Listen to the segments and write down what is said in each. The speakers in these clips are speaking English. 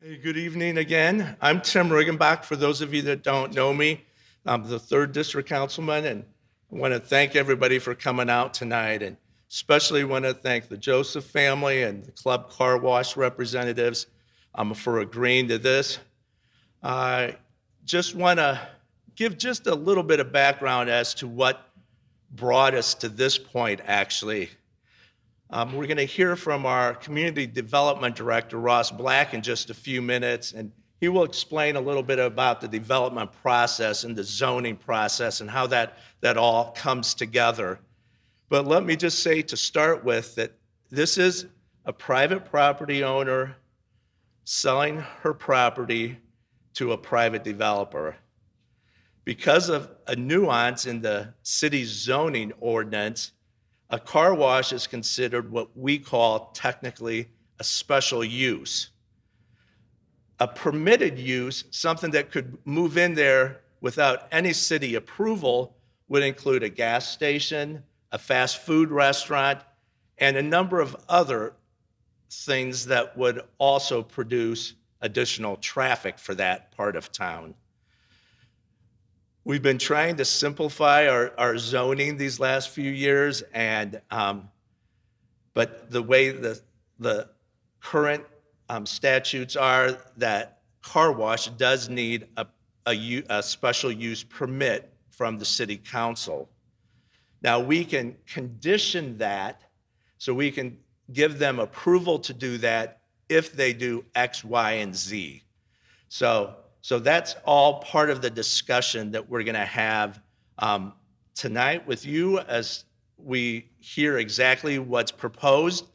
Hey, good evening again. I'm Tim Riggenbach. For those of you that don't know me, I'm the 3rd District Councilman, and I want to thank everybody for coming out tonight, and especially want to thank the Joseph family and the Club Carwash representatives for agreeing to this. I just want to give just a little bit of background as to what brought us to this point, actually. We're going to hear from our Community Development Director, Ross Black, in just a few minutes, and he will explain a little bit about the development process and the zoning process and how that all comes together. But let me just say to start with that this is a private property owner selling her property to a private developer. Because of a nuance in the city's zoning ordinance, a car wash is considered what we call technically a special use. A permitted use, something that could move in there without any city approval, would include a gas station, a fast food restaurant, and a number of other things that would also produce additional traffic for that part of town. We've been trying to simplify our zoning these last few years, and but the way the current statutes are, that car wash does need a special use permit from the city council. Now, we can condition that, so we can give them approval to do that if they do X, Y, and Z. So that's all part of the discussion that we're going to have tonight with you as we hear exactly what's proposed.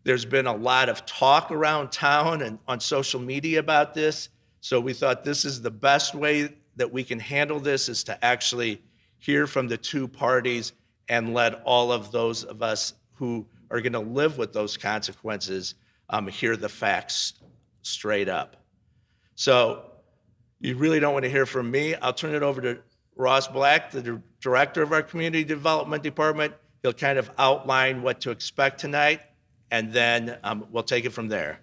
There's been a lot of talk around town and on social media about this, so we thought this is the best way that we can handle this, is to actually hear from the two parties and let all of those of us who are going to live with those consequences hear the facts straight up. So you really don't want to hear from me. I'll turn it over to Ross Black, the director of our Community Development Department. He'll kind of outline what to expect tonight, and then we'll take it from there.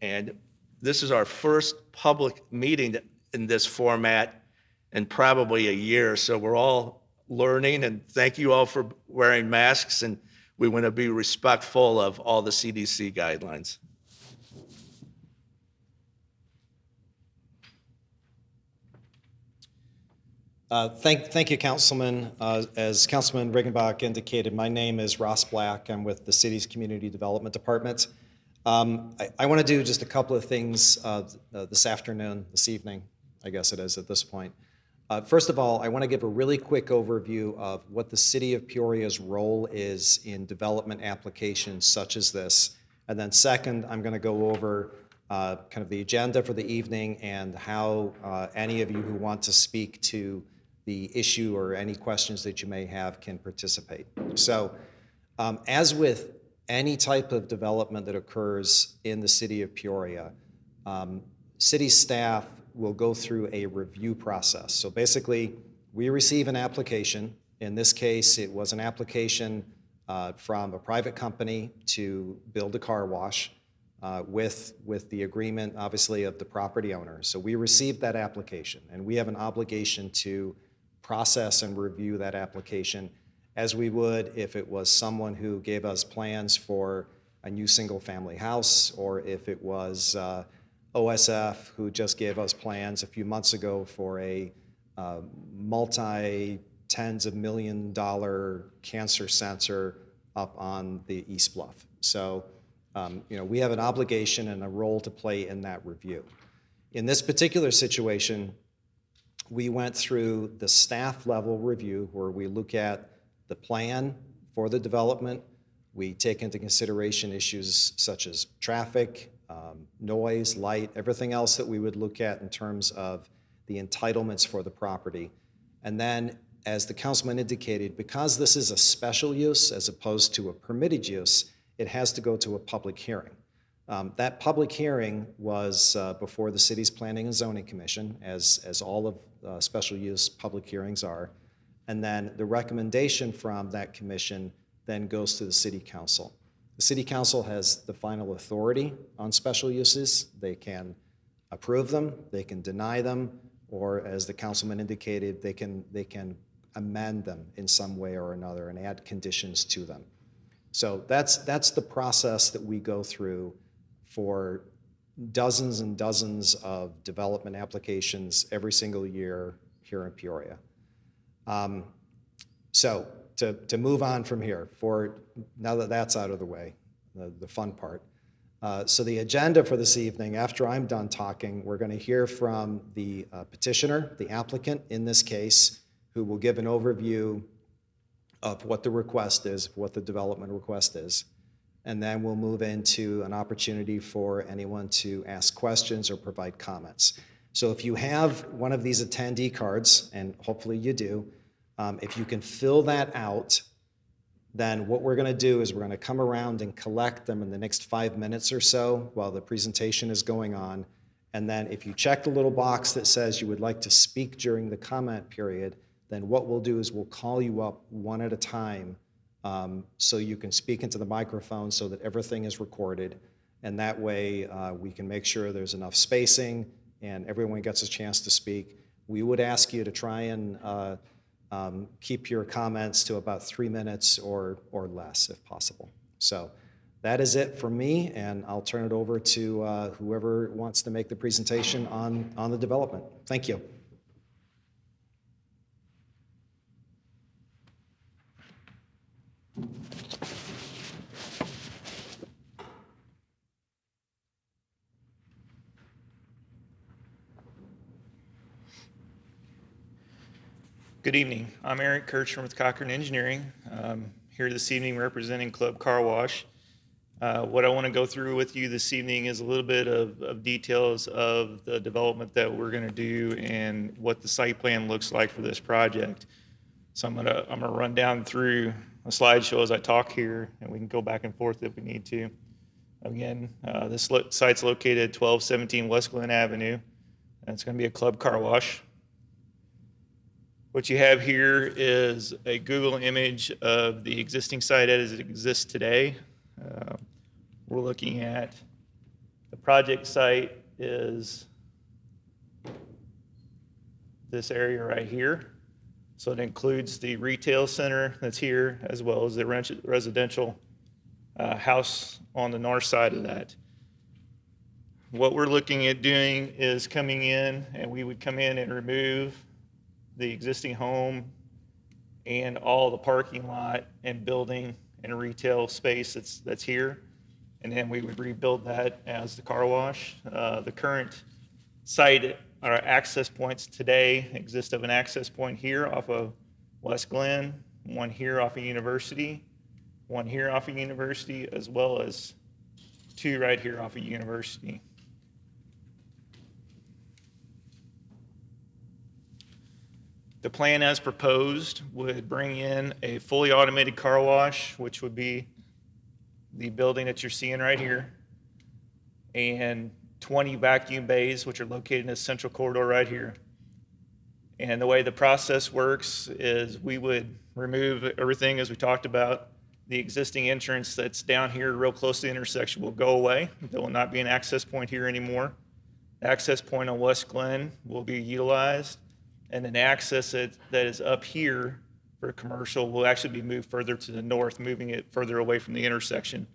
And this is our first public meeting in this format in probably a year, so we're all learning, and thank you all for wearing masks, and we want to be respectful of all the CDC guidelines. Thank you, Councilman. As Councilman Riggenbach indicated, my name is Ross Black. I'm with the city's Community Development Department. I want to do just a couple of things this evening, I guess it is at this point. First of all, I want to give a really quick overview of what the City of Peoria's role is in development applications such as this. And then second, I'm going to go over kind of the agenda for the evening and how any of you who want to speak to the issue or any questions that you may have can participate. So as with any type of development that occurs in the city of Peoria, city staff will go through a review process. So basically, we receive an application. In this case, it was an application from a private company to build a car wash with the agreement, obviously, of the property owner. So we received that application, and we have an obligation to process and review that application as we would if it was someone who gave us plans for a new single-family house, or if it was OSF who just gave us plans a few months ago for a multi-tens of $million cancer center up on the East Bluff. So we have an obligation and a role to play in that review. In this particular situation, we went through the staff level review where we look at the plan for the development. We take into consideration issues such as traffic, noise, light, everything else that we would look at in terms of the entitlements for the property. And then, as the councilman indicated, because this is a special use as opposed to a permitted use, it has to go to a public hearing. That public hearing was before the city's Planning and Zoning Commission, as all of special use public hearings are. And then the recommendation from that commission then goes to the city council. The City Council has the final authority on special uses. They can approve them, they can deny them, or as the councilman indicated, they can amend them in some way or another and add conditions to them. So that's the process that we go through for dozens and dozens of development applications every single year here in Peoria. So to move on from here, now that that's out of the way, the fun part. So the agenda for this evening, after I'm done talking, we're going to hear from the petitioner, the applicant in this case, who will give an overview of what the request is, what the development request is. And then we'll move into an opportunity for anyone to ask questions or provide comments. So if you have one of these attendee cards, and hopefully you do, if you can fill that out, then what we're going to do is we're going to come around and collect them in the next 5 minutes or so while the presentation is going on. And then if you check the little box that says you would like to speak during the comment period, then what we'll do is we'll call you up one at a time so you can speak into the microphone so that everything is recorded. And that way we can make sure there's enough spacing and everyone gets a chance to speak. We would ask you to try and keep your comments to about 3 minutes or less if possible. So that is it for me, and I'll turn it over to whoever wants to make the presentation on the development. Thank you. Good evening. I'm Eric Kirchner with Cochran Engineering. Here this evening representing Club Carwash. What I want to go through with you this evening is a little bit of details of the development that we're going to do and what the site plan looks like for this project. So I'm gonna run down through a slideshow as I talk here, and we can go back and forth if we need to. Again, this site's located at 1217 West Glen Avenue, and it's going to be a Club Carwash. What you have here is a Google image of the existing site as it exists today. We're looking at the project site is this area right here. So it includes the retail center that's here as well as the residential house on the north side of that. What we're looking at doing is coming in, and we would come in and remove the existing home and all the parking lot and building and retail space that's here. And then we would rebuild that as the car wash. The current site, our access points today exist of an access point here off of West Glen, one here off of University, one here off of University, as well as two right here off of University. The plan as proposed would bring in a fully automated car wash, which would be the building that you're seeing right here, and 20 vacuum bays, which are located in this central corridor right here. And the way the process works is we would remove everything, as we talked about. The existing entrance that's down here real close to the intersection will go away. There will not be an access point here anymore. The access point on West Glen will be utilized. And then the access that is up here for commercial will actually be moved further to the north, moving it further away from the intersection,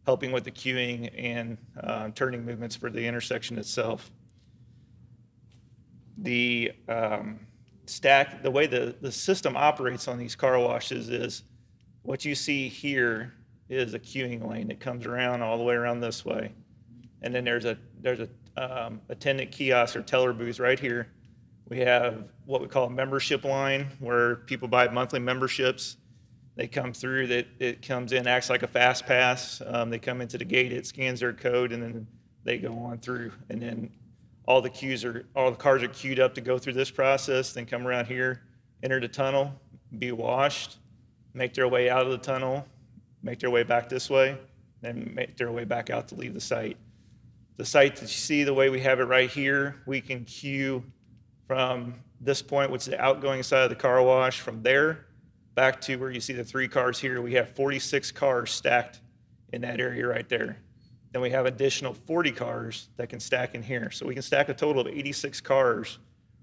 helping with the queuing and turning movements for the intersection itself. The the way the system operates on these car washes is what you see here is a queuing lane that comes around all the way around this way. And then there's a attendant kiosk or teller booth right here. We have what we call a membership line where people buy monthly memberships. They come through, it comes in, acts like a fast pass. They come into the gate, it scans their code, and then they go on through. And then all the cars are queued up to go through this process, then come around here, enter the tunnel, be washed, make their way out of the tunnel, make their way back this way, then make their way back out to leave the site. The site that you see, the way we have it right here, we can queue from this point, which is the outgoing side of the car wash, from there back to where you see the 3 cars here. We have 46 cars stacked in that area right there. Then we have additional 40 cars that can stack in here. So we can stack a total of 86 cars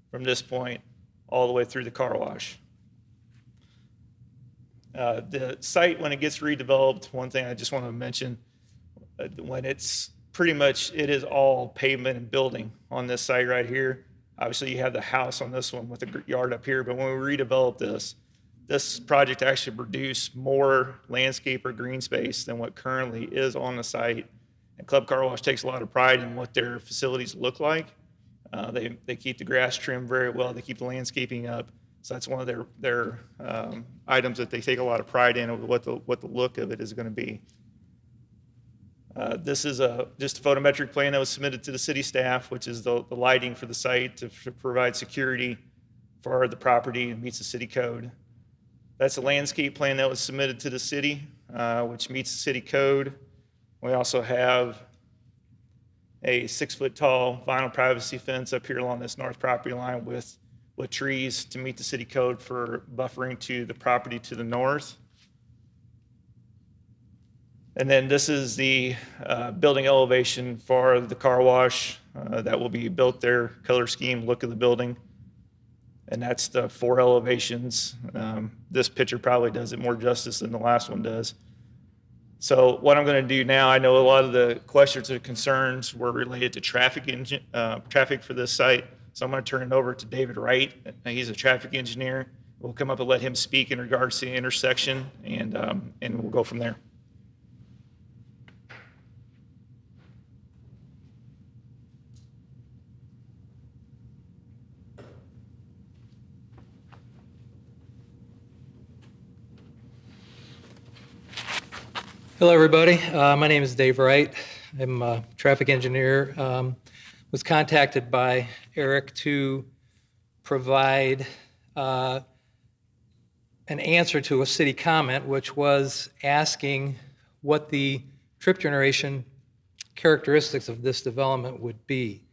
from this point all the way through the car wash. The site, when it gets redeveloped, one thing I just want to mention, when it's pretty much, it is all pavement and building on this site right here. Obviously, you have the house on this one with the yard up here, but when we redevelop this project actually produce more landscape or green space than what currently is on the site. And Club Car Wash takes a lot of pride in what their facilities look like. They keep the grass trimmed very well. They keep the landscaping up. So that's one of their items that they take a lot of pride in of what the look of it is going to be. This is just a photometric plan that was submitted to the city staff, which is the lighting for the site to provide security for the property and meets the city code. That's a landscape plan that was submitted to the city, which meets the city code. We also have a 6-foot tall vinyl privacy fence up here along this north property line with trees to meet the city code for buffering to the property to the north. And then this is the building elevation for the car wash that will be built there, color scheme, look of the building. And that's the 4 elevations. This picture probably does it more justice than the last one does. So what I'm going to do now, I know a lot of the questions or concerns were related to traffic for this site. So I'm going to turn it over to David Wright. He's a traffic engineer. We'll come up and let him speak in regards to the intersection, and we'll go from there. Hello, everybody. My name is Dave Wright. I'm a traffic engineer. Was contacted by Eric to provide an answer to a city comment, which was asking what the trip generation characteristics of this development would be.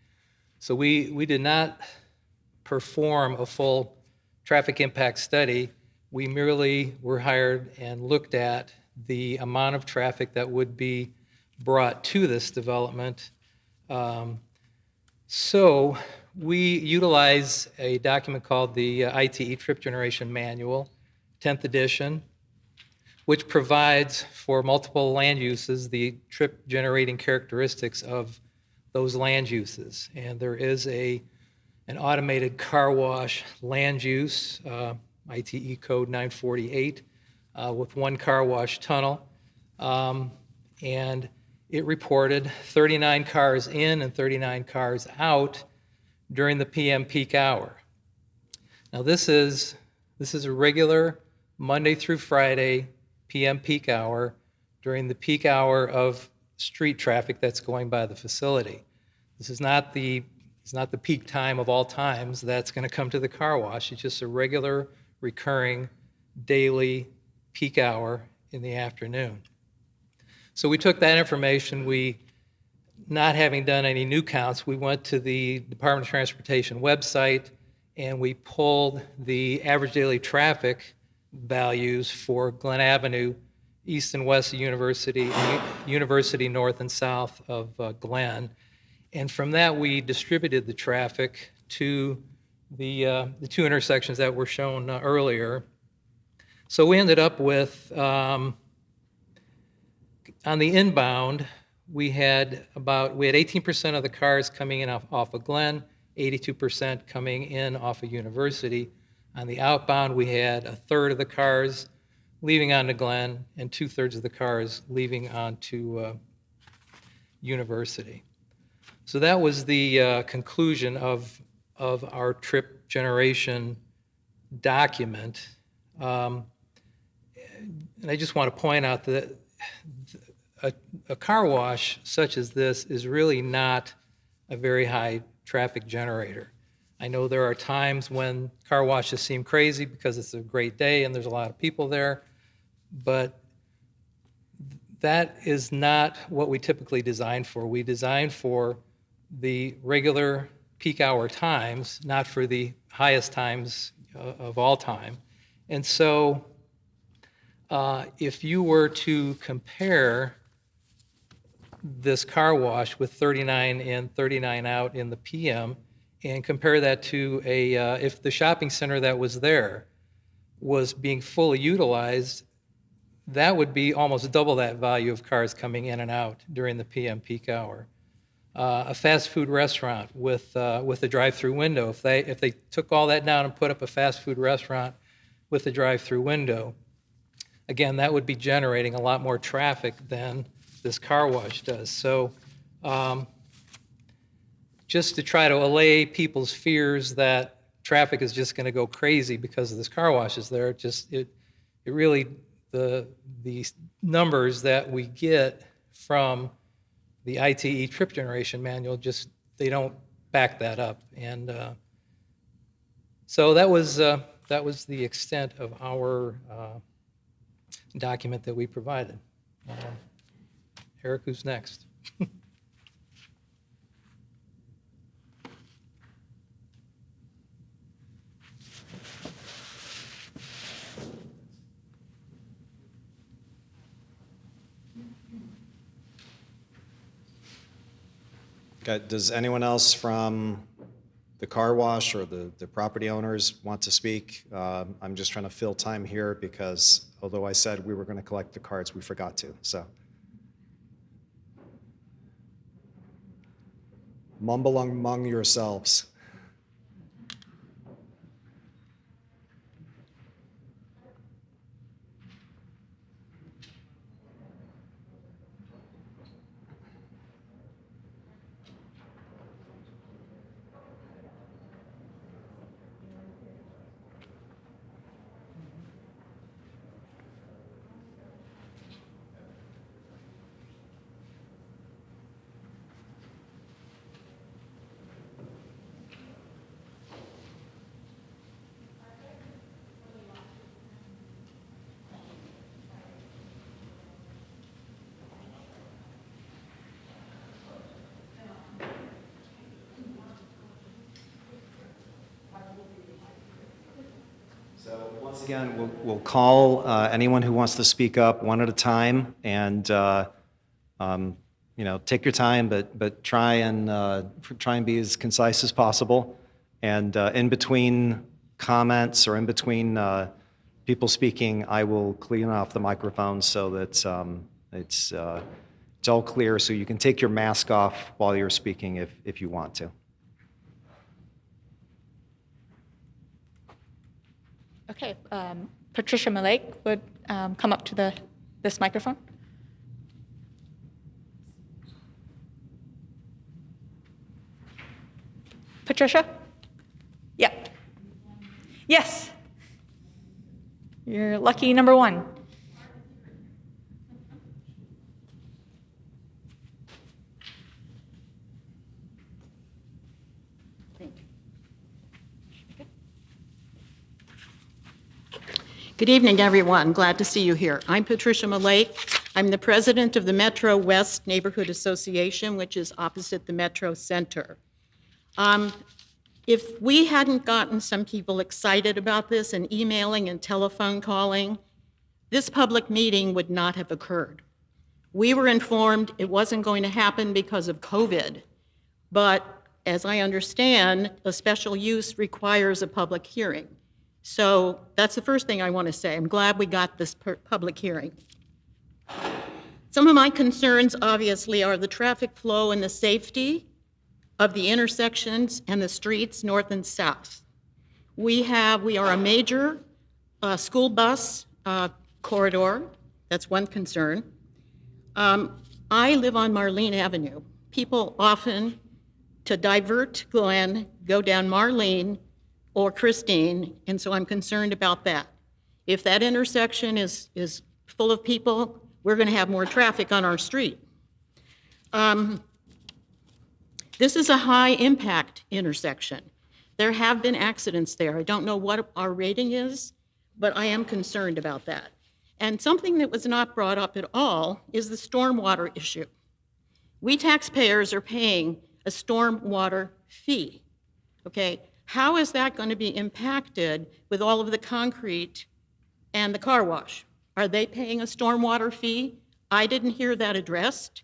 So we did not perform a full traffic impact study. We merely were hired and looked at the amount of traffic that would be brought to this development. So we utilize a document called the ITE Trip Generation Manual, 10th edition, which provides for multiple land uses the trip generating characteristics of those land uses. And there is an automated car wash land use, ITE code 948, with 1 car wash tunnel. And it reported 39 cars in and 39 cars out during the PM peak hour. Now this is a regular Monday through Friday PM peak hour during the peak hour of street traffic that's going by the facility. This is not the peak time of all times that's going to come to the car wash. It's just a regular, recurring, daily peak hour in the afternoon. So we took that information. We, not having done any new counts, we went to the Department of Transportation website and we pulled the average daily traffic values for Glen Avenue, east and west of University, and University north and south of Glen. And from that, we distributed the traffic to the 2 intersections that were shown earlier. So we ended up with, on the inbound, we had 18% of the cars coming in off of Glen, 82% coming in off of University. On the outbound, we had 1/3 of the cars leaving onto Glen and 2/3 of the cars leaving onto University. So that was the conclusion of our trip generation document. And I just want to point out that a car wash such as this is really not a very high traffic generator. I know there are times when car washes seem crazy because it's a great day and there's a lot of people there, but that is not what we typically design for. We design for the regular peak hour times, not for the highest times of all time. And so if you were to compare this car wash with 39 in, 39 out in the PM, and compare that to if the shopping center that was there was being fully utilized, that would be almost double that value of cars coming in and out during the PM peak hour. A fast food restaurant with a drive-through window, if they took all that down and put up a fast food restaurant with a drive-through window, again, that would be generating a lot more traffic than this car wash does. So just to try to allay people's fears that traffic is just going to go crazy because of this car wash is there, it really, the numbers that we get from the ITE trip generation manual, they don't back that up. And so that was the extent of our document that we provided. Eric, who's next? Okay, does anyone else from the car wash or the property owners want to speak? I'm just trying to fill time here because although I said we were going to collect the cards, we forgot to, so. Mumble among yourselves. So once again, we'll call anyone who wants to speak up one at a time, and take your time, but try and be as concise as possible. And in between comments or in between people speaking, I will clean off the microphone so that it's all clear. So you can take your mask off while you're speaking if you want to. Okay, Patricia Malek would come up to this microphone. Patricia? Yep. Yes. You're lucky number one. Good evening, everyone. Glad to see you here. I'm Patricia Malek. I'm the president of the Metro West Neighborhood Association, which is opposite the Metro Center. If we hadn't gotten some people excited about this and emailing and telephone calling, this public meeting would not have occurred. We were informed it wasn't going to happen because of COVID, but as I understand, a special use requires a public hearing. So that's the first thing I want to say. I'm glad we got this public hearing. Some of my concerns, obviously, are the traffic flow and the safety of the intersections and the streets north and south. We are a major school bus corridor. That's one concern. I live on Marlene Avenue. People often, to divert Glen, go down Marlene or Christine, and so I'm concerned about that. If that intersection is full of people, we're going to have more traffic on our street. This is a high-impact intersection. There have been accidents there. I don't know what our rating is, but I am concerned about that. And something that was not brought up at all is the stormwater issue. We taxpayers are paying a stormwater fee, okay? How is that going to be impacted with all of the concrete and the car wash? Are they paying a stormwater fee? I didn't hear that addressed.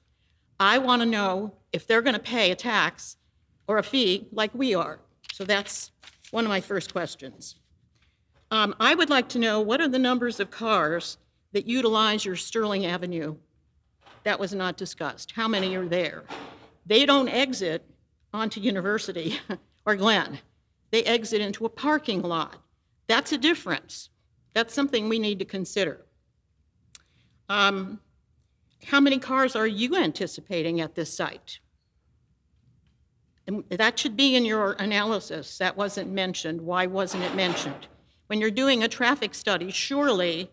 I want to know if they're going to pay a tax or a fee like we are. So that's one of my first questions. I would like to know, what are the numbers of cars that utilize your Sterling Avenue? That was not discussed. How many are there? They don't exit onto University or Glen. They exit into a parking lot. That's a difference. That's something we need to consider. How many cars are you anticipating at this site? And that should be in your analysis. That wasn't mentioned. Why wasn't it mentioned? When you're doing a traffic study, surely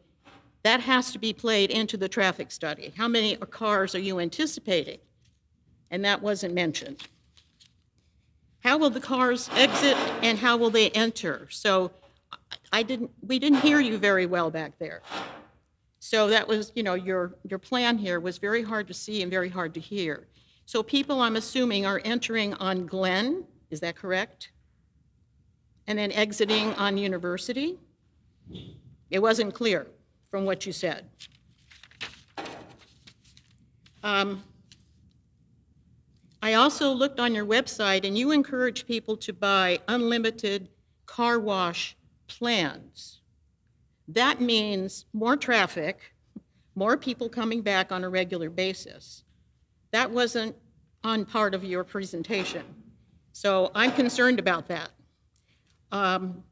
that has to be played into the traffic study. How many cars are you anticipating? And that wasn't mentioned. How will the cars exit and how will they enter? So we didn't hear you very well back there. So that was, your plan here was very hard to see and very hard to hear. So people, I'm assuming, are entering on Glen, is that correct? And then exiting on University? It wasn't clear from what you said. I also looked on your website, and you encourage people to buy unlimited car wash plans. That means more traffic, more people coming back on a regular basis. That wasn't on part of your presentation. So I'm concerned about that. And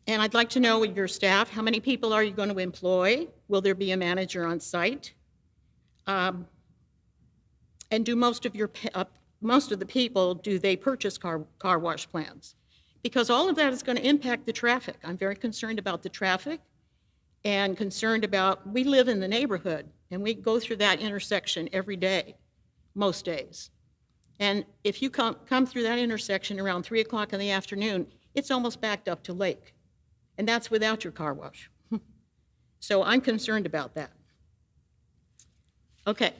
I'd like to know with your staff, how many people are you going to employ? Will there be a manager on site? And do most of the people, do they purchase car wash plans? Because all of that is going to impact the traffic. I'm very concerned about the traffic and concerned about, we live in the neighborhood and we go through that intersection every day, most days. And if you come through that intersection around 3 o'clock in the afternoon, it's almost backed up to Lake. And that's without your car wash. So I'm concerned about that. Okay.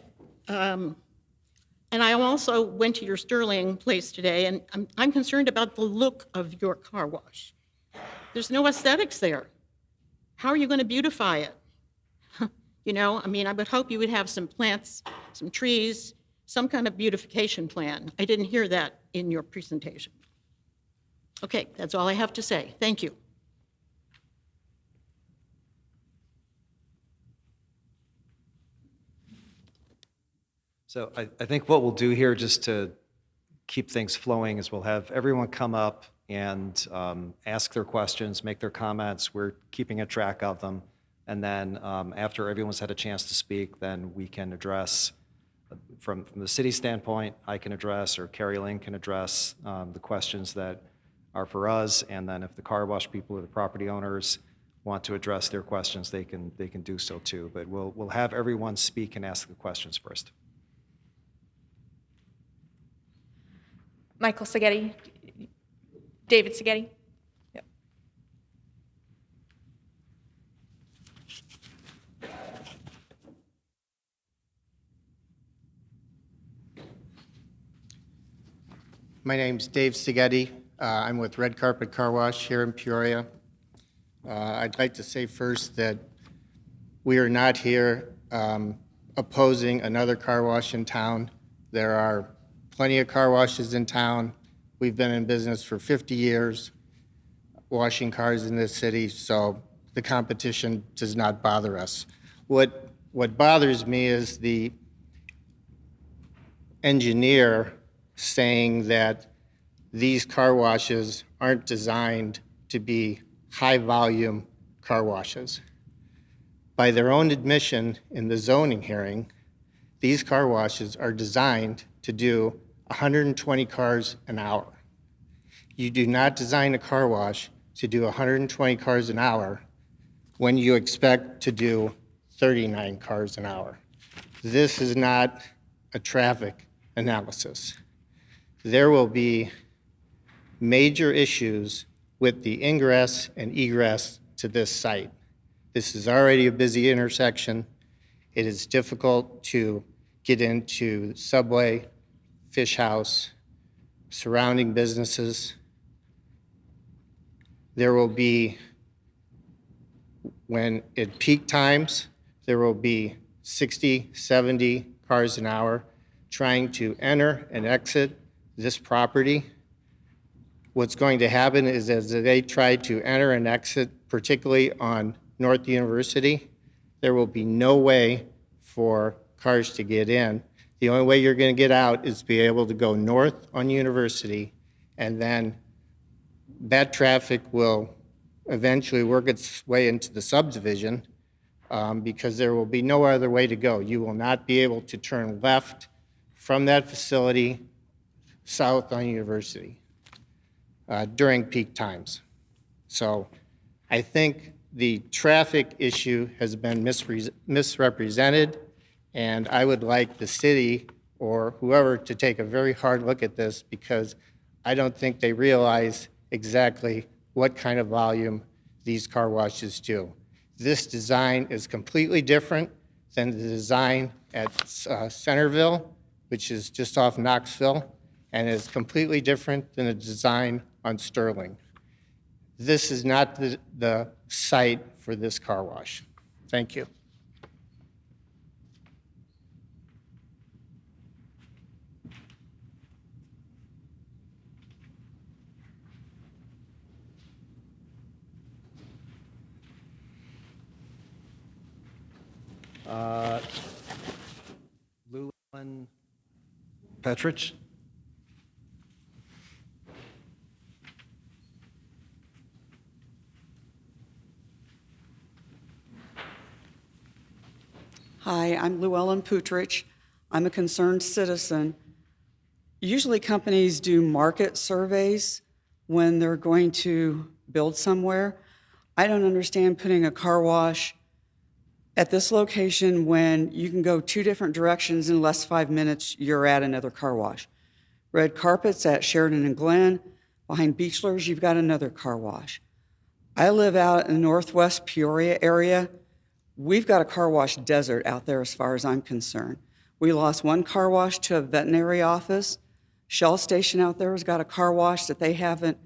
And I also went to your Sterling place today, and I'm concerned about the look of your car wash. There's no aesthetics there. How are you going to beautify it? I would hope you would have some plants, some trees, some kind of beautification plan. I didn't hear that in your presentation. Okay, that's all I have to say. Thank you. So I think what we'll do here, just to keep things flowing, is we'll have everyone come up and ask their questions, make their comments. We're keeping a track of them. And then after everyone's had a chance to speak, then we can address, from the city standpoint, I can address, or Carrie Lynn can address the questions that are for us. And then if the car wash people or the property owners want to address their questions, they can do so too. But we'll have everyone speak and ask the questions first. Michael Seghetti, David Seghetti. Yep. My name's Dave Seghetti. I'm with Red Carpet Car Wash here in Peoria. I'd like to say first that we are not here opposing another car wash in town. There are plenty of car washes in town. We've been in business for 50 years, washing cars in this city, so the competition does not bother us. What bothers me is the engineer saying that these car washes aren't designed to be high-volume car washes. By their own admission in the zoning hearing, these car washes are designed to do 120 cars an hour. You do not design a car wash to do 120 cars an hour when you expect to do 39 cars an hour. This is not a traffic analysis. There will be major issues with the ingress and egress to this site. This is already a busy intersection. It is difficult to get into Subway, Fish House, surrounding businesses. There will be, when at peak times, there will be 60, 70 cars an hour trying to enter and exit this property. What's going to happen is as they try to enter and exit, particularly on North University, there will be no way for cars to get in. The only way you're going to get out is to be able to go north on University, and then that traffic will eventually work its way into the subdivision because there will be no other way to go. You will not be able to turn left from that facility south on University during peak times. So I think the traffic issue has been misrepresented, and I would like the city or whoever to take a very hard look at this because I don't think they realize exactly what kind of volume these car washes do. This design is completely different than the design at Centerville, which is just off Knoxville, and is completely different than the design on Sterling. This is not the site for this car wash. Thank you. Llewellyn Petrich. Hi, I'm Llewellyn Putrich. I'm a concerned citizen. Usually companies do market surveys when they're going to build somewhere. I don't understand putting a car wash at this location when you can go 2 different directions in less 5 minutes, you're at another car wash. Red Carpets at Sheridan and Glen. Behind Beechlers, you've got another car wash. I live out in the northwest Peoria area. We've got a car wash desert out there as far as I'm concerned. We lost one car wash to a veterinary office. Shell Station out there has got a car wash that they haven't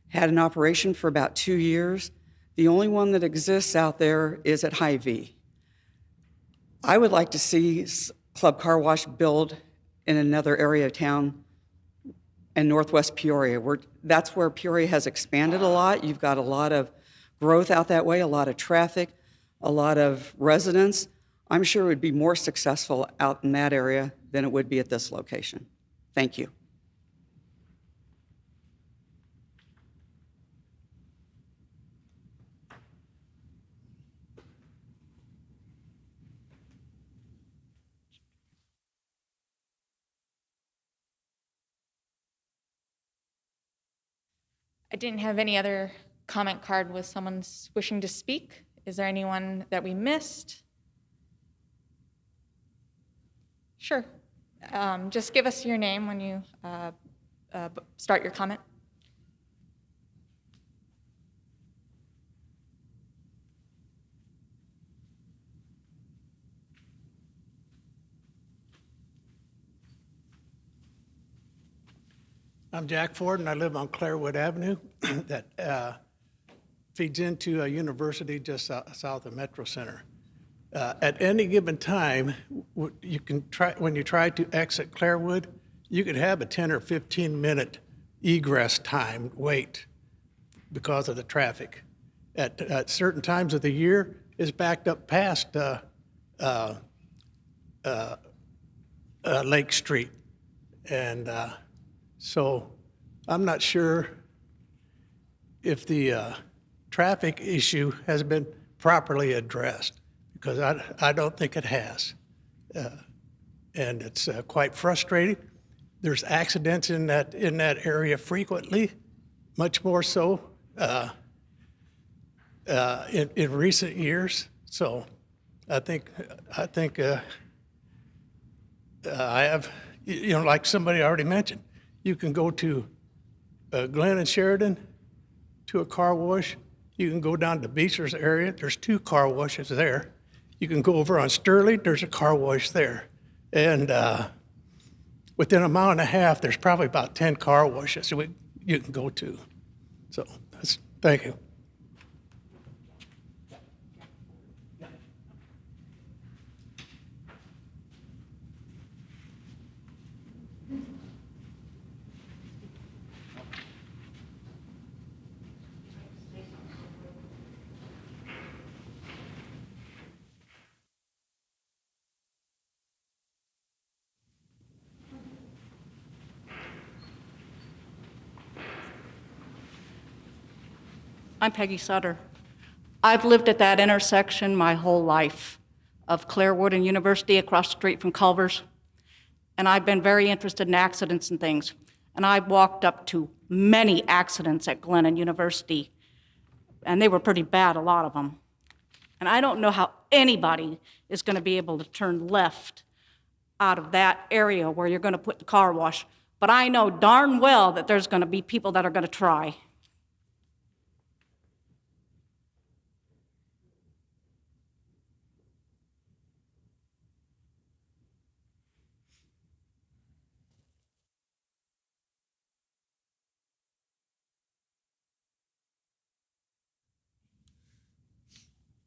had an operation for about 2 years. The only one that exists out there is at Hy-Vee. I would like to see Club Car Wash build in another area of town in northwest Peoria. That's where Peoria has expanded a lot. You've got a lot of growth out that way, a lot of traffic, a lot of residents. I'm sure it would be more successful out in that area than it would be at this location. Thank you. I didn't have any other comment card with someone wishing to speak. Is there anyone that we missed? Sure. Just give us your name when you start your comment. I'm Jack Ford, and I live on Clairwood Avenue that feeds into a university just south of Metro Center. At any given time, you can try when you try to exit Clairwood, you could have a 10 or 15-minute egress time wait because of the traffic. At certain times of the year, it's backed up past Lake Street, and so I'm not sure if the traffic issue has been properly addressed, because I don't think it has. And it's quite frustrating. There's accidents in that area frequently, much more so in recent years. So I think I have, like somebody already mentioned, you can go to Glen and Sheridan to a car wash. You can go down to Beecher's area. There's 2 car washes there. You can go over on Sterling. There's a car wash there. And within a mile and a half, there's probably about 10 car washes you can go to. So thank you. I'm Peggy Sutter. I've lived at that intersection my whole life of Clairwood and University across the street from Culver's. And I've been very interested in accidents and things. And I've walked up to many accidents at Glen and University, and they were pretty bad, a lot of them. And I don't know how anybody is going to be able to turn left out of that area where you're going to put the car wash. But I know darn well that there's going to be people that are going to try.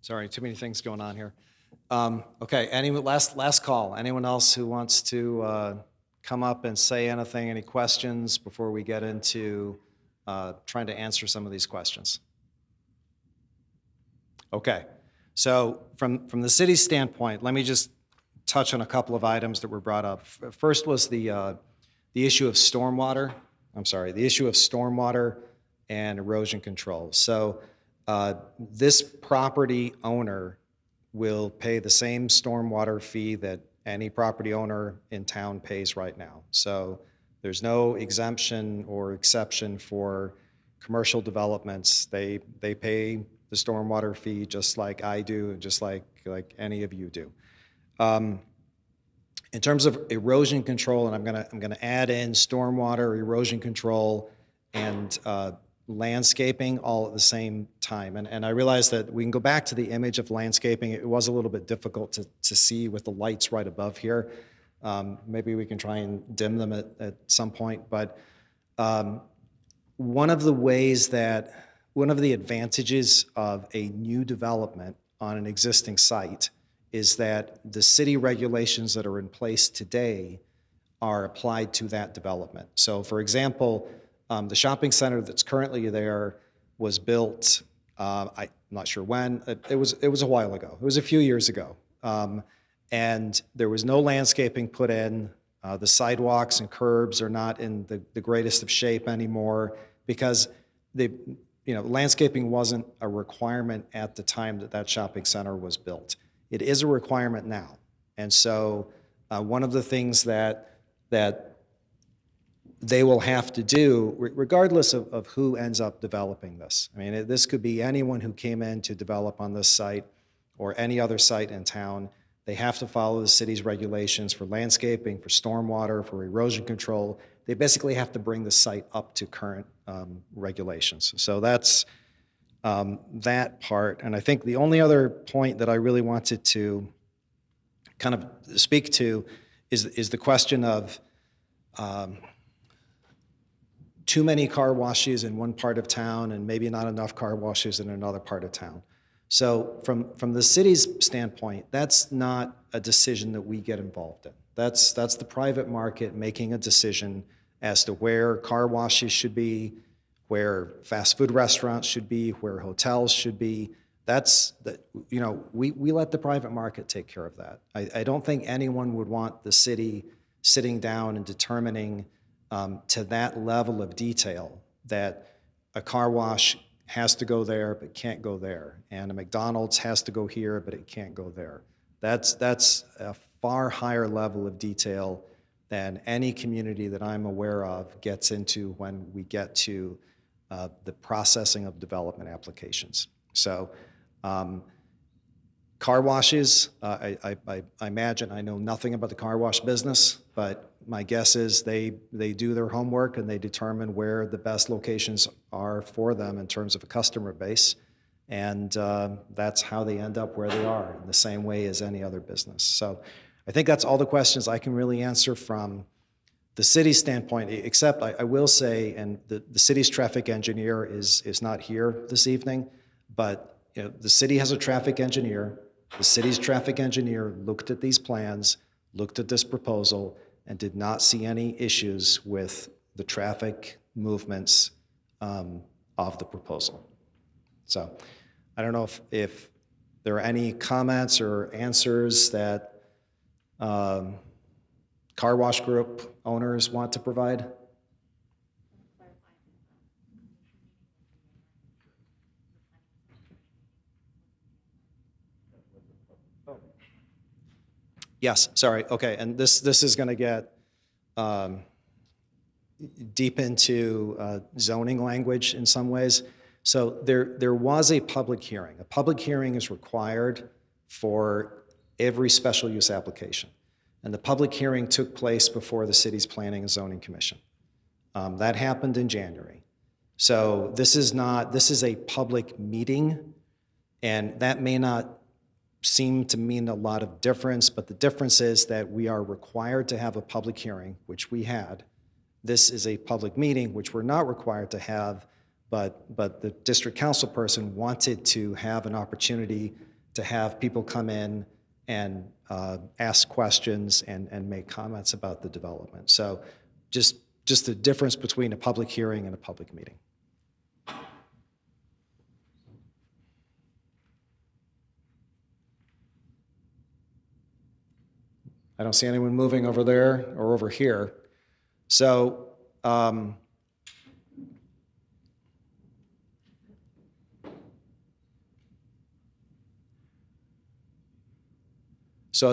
Sorry, too many things going on here. Okay, last call. Anyone else who wants to come up and say anything, any questions before we get into trying to answer some of these questions? Okay, so from the city's standpoint, let me just touch on a couple of items that were brought up. First was the issue of stormwater. The issue of stormwater and erosion control. So this property owner will pay the same stormwater fee that any property owner in town pays right now. So there's no exemption or exception for commercial developments. They pay the stormwater fee just like I do and just like any of you do. In terms of erosion control, and I'm gonna add in stormwater, erosion control, and landscaping all at the same time. And I realize that we can go back to the image of landscaping. It was a little bit difficult to see with the lights right above here. Maybe we can try and dim them at some point. But one of the advantages of a new development on an existing site is that the city regulations that are in place today are applied to that development. So for example, the shopping center that's currently there was built, I'm not sure when, it was a while ago. It was a few years ago. And there was no landscaping put in. The sidewalks and curbs are not in the greatest of shape anymore because landscaping wasn't a requirement at the time that shopping center was built. It is a requirement now. And so one of the things that they will have to do, regardless of who ends up developing this. I mean, this could be anyone who came in to develop on this site or any other site in town. They have to follow the city's regulations for landscaping, for stormwater, for erosion control. They basically have to bring the site up to current regulations. So that's that part. And I think the only other point that I really wanted to kind of speak to is the question of too many car washes in one part of town and maybe not enough car washes in another part of town. So from the city's standpoint, that's not a decision that we get involved in. That's the private market making a decision as to where car washes should be, where fast food restaurants should be, where hotels should be. We let the private market take care of that. I don't think anyone would want the city sitting down and determining to that level of detail that a car wash has to go there but can't go there, and a McDonald's has to go here but it can't go there. That's a far higher level of detail than any community that I'm aware of gets into when we get to the processing of development applications. So car washes, I imagine, I know nothing about the car wash business, but my guess is they do their homework and they determine where the best locations are for them in terms of a customer base. And that's how they end up where they are, in the same way as any other business. So I think that's all the questions I can really answer from the city's standpoint, except I will say, and the city's traffic engineer is not here this evening, but the city has a traffic engineer. The city's traffic engineer looked at these plans, looked at this proposal, and did not see any issues with the traffic movements of the proposal. So I don't know if there are any comments or answers that car wash group owners want to provide. Yes, sorry, okay, and this is going to get deep into zoning language in some ways. So there was a public hearing. A public hearing is required for every special use application. And the public hearing took place before the city's Planning and Zoning Commission. That happened in January. So this is a public meeting, and that may not seem to mean a lot of difference, but the difference is that we are required to have a public hearing, which we had. This is a public meeting, which we're not required to have, but the district council person wanted to have an opportunity to have people come in and ask questions and make comments about the development. So just the difference between a public hearing and a public meeting. I don't see anyone moving over there or over here. So at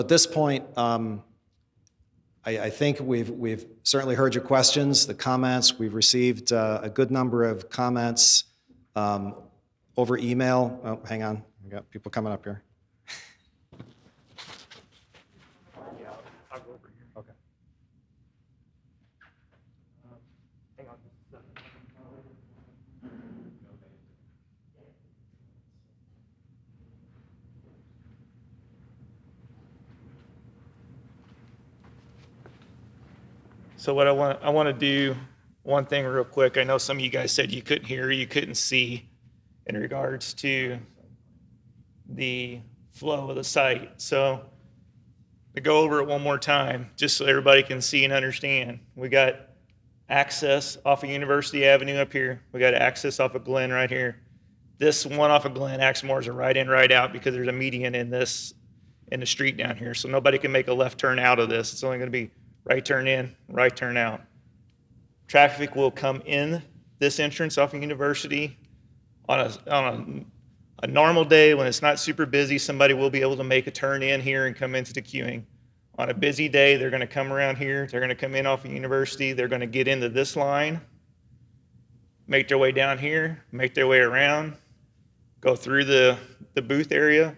this point, I think we've certainly heard your questions, the comments. We've received a good number of comments over email. Oh, hang on, we got people coming up here. I'll go over here. Okay. Hang on. So what I want to do one thing real quick. I know some of you guys said you couldn't hear, you couldn't see in regards to the flow of the site. So to go over it one more time, just so everybody can see and understand. We got access off of University Avenue up here. We got access off of Glen right here. This one off of Glen acts more as a right in, right out because there's a median in the street down here. So nobody can make a left turn out of this. It's only going to be right turn in, right turn out. Traffic will come in this entrance off of University on a normal day when it's not super busy. Somebody will be able to make a turn in here and come into the queuing. On a busy day, they're going to come around here. They're going to come in off of University. They're going to get into this line, make their way down here, make their way around, go through the booth area,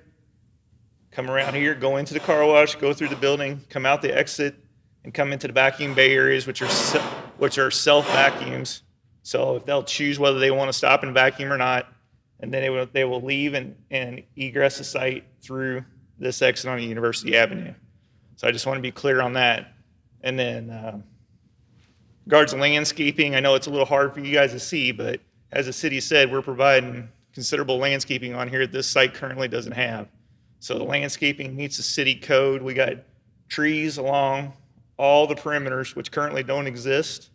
come around here, go into the car wash, go through the building, come out the exit, and come into the vacuum bay areas, which are self vacuums. So if they'll choose whether they want to stop and vacuum or not, and then they will leave and egress the site through this exit on University Avenue. So I just want to be clear on that. And then regards to landscaping, I know it's a little hard for you guys to see, but as the city said, we're providing considerable landscaping on here that this site currently doesn't have. So the landscaping meets the city code. We got trees along all the perimeters, which currently don't exist.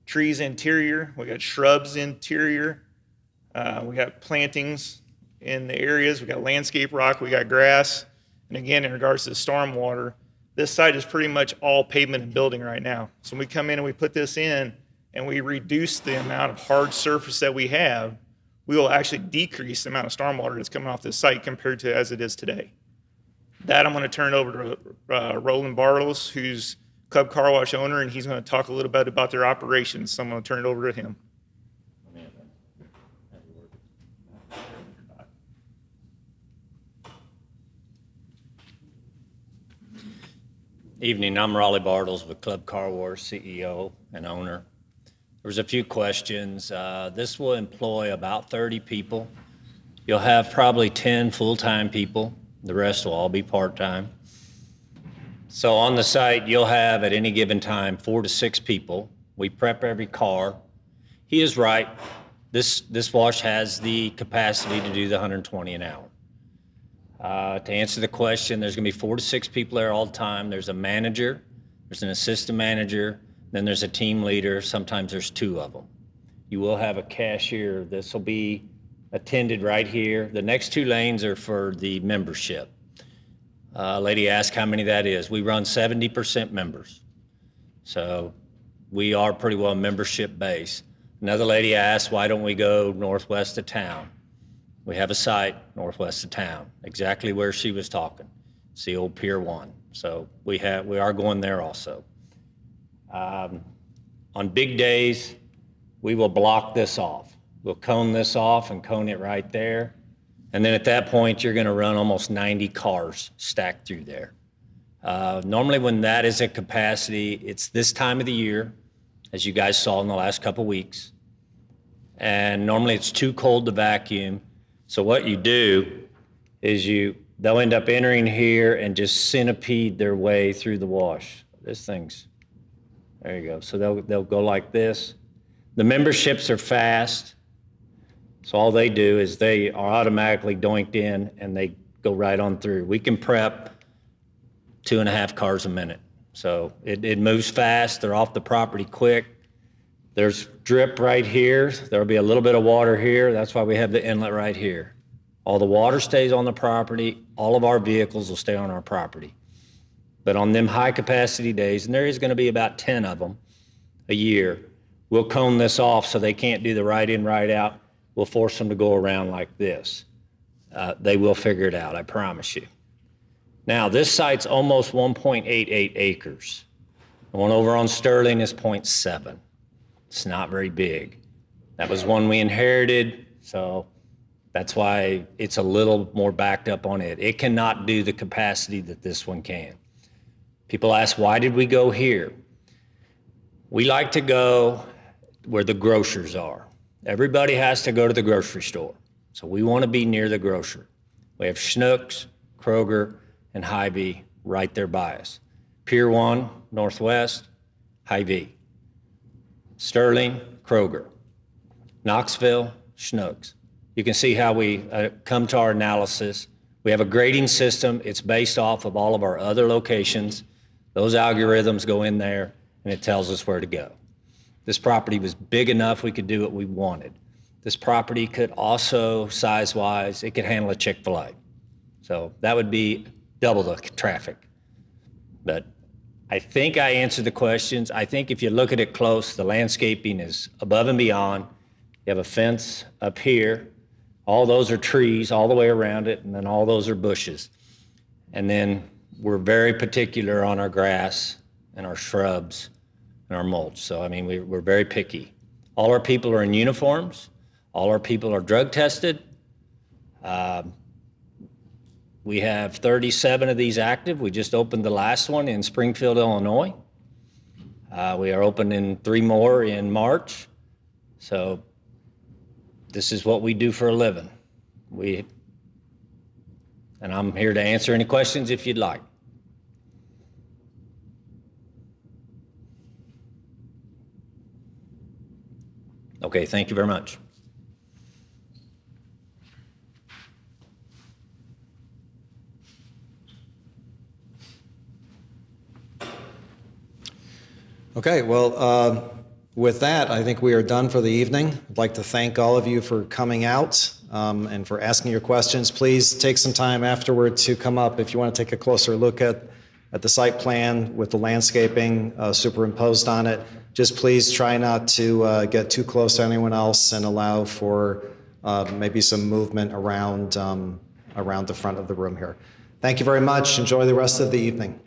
Trees interior, we got shrubs interior. We got plantings in the areas. We got landscape rock, we got grass. And again, in regards to the stormwater, this site is pretty much all pavement and building right now. So when we come in and we put this in and we reduce the amount of hard surface that we have, we will actually decrease the amount of stormwater that's coming off this site compared to as it is today. That I'm going to turn over to Roland Bartles, who's Club Car Wash owner, and he's going to talk a little bit about their operations. So I'm going to turn it over to him. Evening, I'm Raleigh Bartles with Club Car Wash, CEO and owner. There was a few questions. This will employ about 30 people. You'll have probably 10 full-time people. The rest will all be part-time. So on the site, you'll have at any given time 4 to 6 people. We prep every car. He is right. This wash has the capacity to do the 120 an hour. To answer the question, there's going to be 4 to 6 people there all the time. There's a manager, there's an assistant manager, then there's a team leader. Sometimes there's 2 of them. You will have a cashier. This will be attended right here. The next 2 lanes are for the membership. A lady asked how many that is. We run 70% members. So we are pretty well membership based. Another lady asked, why don't we go northwest of town? We have a site northwest of town, exactly where she was talking. It's the old Pier 1. So we are going there also. On big days, we will block this off. We'll cone this off and cone it right there. And then at that point, you're gonna run almost 90 cars stacked through there. Normally when that is at capacity, it's this time of the year, as you guys saw in the last couple weeks. And normally it's too cold to vacuum. So what you do is they'll end up entering here and just centipede their way through the wash. There you go. So they'll go like this. The memberships are fast. So all they do is they are automatically doinked in and they go right on through. We can prep 2.5 cars a minute. So it moves fast. They're off the property quick. There's drip right here. There'll be a little bit of water here. That's why we have the inlet right here. All the water stays on the property. All of our vehicles will stay on our property. But on them high capacity days, and there is gonna be about 10 of them a year, we'll cone this off so they can't do the right in, right out. We'll force them to go around like this. They will figure it out, I promise you. Now, this site's almost 1.88 acres. The one over on Sterling is 0.7. It's not very big. That was one we inherited, so that's why it's a little more backed up on it. It cannot do the capacity that this one can. People ask, why did we go here? We like to go where the grocers are. Everybody has to go to the grocery store. So we want to be near the grocer. We have Schnucks, Kroger, and Hy-Vee right there by us. Pier 1, Northwest, Hy-Vee. Sterling, Kroger. Knoxville, Schnucks. You can see how we come to our analysis. We have a grading system. It's based off of all of our other locations. Those algorithms go in there and it tells us where to go. This property was big enough we could do what we wanted. This property could also, size-wise, it could handle a Chick-fil-A. So that would be double the traffic. But I think I answered the questions. I think if you look at it close, the landscaping is above and beyond. You have a fence up here. All those are trees all the way around it, and then all those are bushes. And then we're very particular on our grass and our shrubs and our mulch. So, I mean, we're very picky. All our people are in uniforms. All our people are drug tested. We have 37 of these active. We just opened the last one in Springfield, Illinois. We are opening 3 more in March. So this is what we do for a living. And I'm here to answer any questions if you'd like. Okay, thank you very much. Okay, well, with that, I think we are done for the evening. I'd like to thank all of you for coming out and for asking your questions. Please take some time afterward to come up if you want to take a closer look at the site plan with the landscaping superimposed on it. Just please try not to get too close to anyone else and allow for maybe some movement around the front of the room here. Thank you very much. Enjoy the rest of the evening.